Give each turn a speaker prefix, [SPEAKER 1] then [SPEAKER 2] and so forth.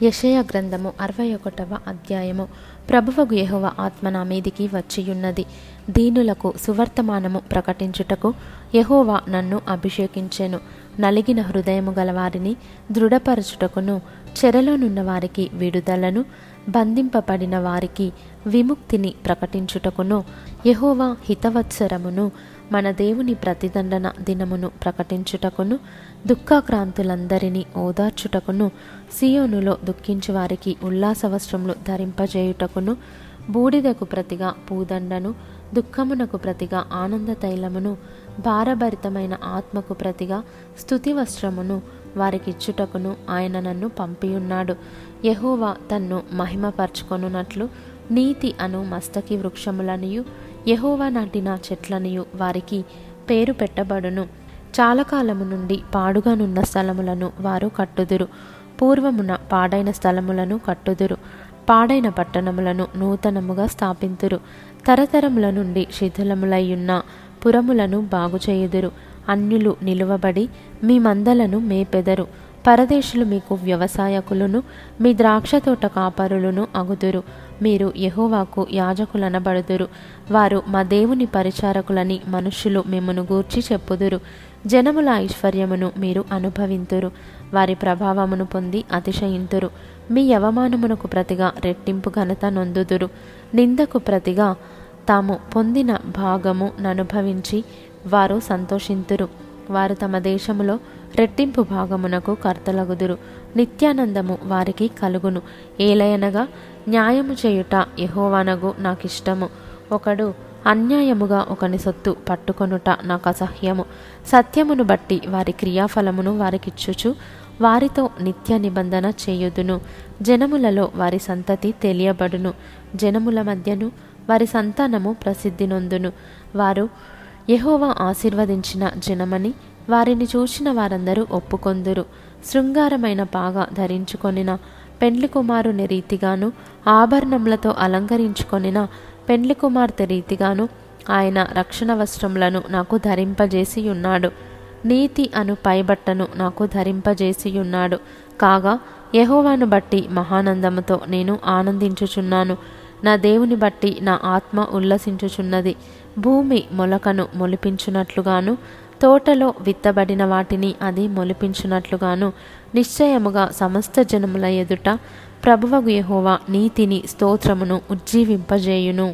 [SPEAKER 1] యెషయా గ్రంథము 61వ అధ్యాయము. ప్రభువగు యెహోవా ఆత్మ నా మీదికి వచ్చియున్నది, దీనులకు సువర్తమానము ప్రకటించుటకు యెహోవా నన్ను అభిషేకించెను. నలిగిన హృదయము గలవారిని దృఢపరచుటకును, చెరలోనున్న వారికి విడుదలను, బంధింపబడిన వారికి విముక్తిని ప్రకటించుటకును, యెహోవా హితవత్సరమును మన దేవుని ప్రతిదండన దినమును ప్రకటించుటకును, దుఃఖాక్రాంతులందరినీ ఓదార్చుటకును, సియోనులో దుఃఖించు వారికి ఉల్లాస వస్త్రములు ధరింపజేయుటకును, బూడిదకు ప్రతిగా పూదండను, దుఃఖమునకు ప్రతిగా ఆనంద తైలమును, భారభరితమైన ఆత్మకు ప్రతిగా స్తుతి వస్త్రమును వారికిచ్చుటకును ఆయన నన్ను పంపియున్నాడు. యెహోవా తన్ను మహిమపరచుకొనున్నట్లు నీతి అను మస్తకి వృక్షములనియు యెహోవా నాటిన చెట్లనియు వారికి పేరు పెట్టబడును. చాలా కాలము నుండి పాడుగానున్న స్థలములను వారు కట్టుదురు, పూర్వమున పాడైన స్థలములను కట్టుదురు, పాడైన పట్టణములను నూతనముగా స్థాపింతురు, తరతరముల నుండి శిథిలములయ్యున్న పురములను బాగుచేయుదురు. అన్యులు నిలువబడి మీ మందలను మేపెదరు, పరదేశులు మీకు వ్యవసాయకులను, మీ ద్రాక్షతోట కాపరులను అగుదురు. మీరు యెహోవాకు యాజకులనబడుదురు, వారు మా దేవుని పరిచారకులని మనుష్యులు మిమ్మును గూర్చి చెప్పుదురు. జనముల ఐశ్వర్యమును మీరు అనుభవింతురు, వారి ప్రభావమును పొంది అతిశయింతురు. మీ అవమానమునకు ప్రతిగా రెట్టింపు ఘనత నొందుదురు, నిందకు ప్రతిగా తాము పొందిన భాగము ననుభవించి వారు సంతోషింతురు. వారు తమ దేశములో రెట్టింపు భాగమునకు కర్తలగుదురు, నిత్యానందము వారికి కలుగును. ఏలయనగా న్యాయము చేయుట యెహోవానగు నాకిష్టము. ఒకడు అన్యాయముగా ఒకని సొత్తు పట్టుకొనుట నాకు అసహ్యము. సత్యమును బట్టి వారి క్రియాఫలమును వారికిచ్చుచు వారితో నిత్య నిబంధన చేయుదును. జనములలో వారి సంతతి తెలియబడును, జనముల మధ్యను వారి సంతానము ప్రసిద్ధి నొందును. వారు యెహోవా ఆశీర్వదించిన జనమని వారిని చూచిన వారందరూ ఒప్పుకొందురు. శృంగారమైన పాగా ధరించుకొనిన పెండ్లి కుమారుని రీతిగాను, ఆభరణములతో అలంకరించుకొనిన పెండ్లి కుమార్తె రీతిగాను ఆయన రక్షణ వస్త్రములను నాకు ధరింపజేసి ఉన్నాడు. నీతి అను పైబట్టను నాకు ధరింపజేసి ఉన్నాడు. కాగా యెహోవాను బట్టి మహానందముతో నేను ఆనందించుచున్నాను. నా దేవుని బట్టి నా ఆత్మ ఉల్లసించుచున్నది. భూమి మొలకను మొలిపించున్నట్లుగాను, తోటలో విత్తబడిన వాటిని అది మొలిపించున్నట్లుగాను, నిశ్చయముగా సమస్త జనముల ఎదుట ప్రభువగు యెహోవా నీతిని స్తోత్రమును ఉజ్జీవింపజేయును.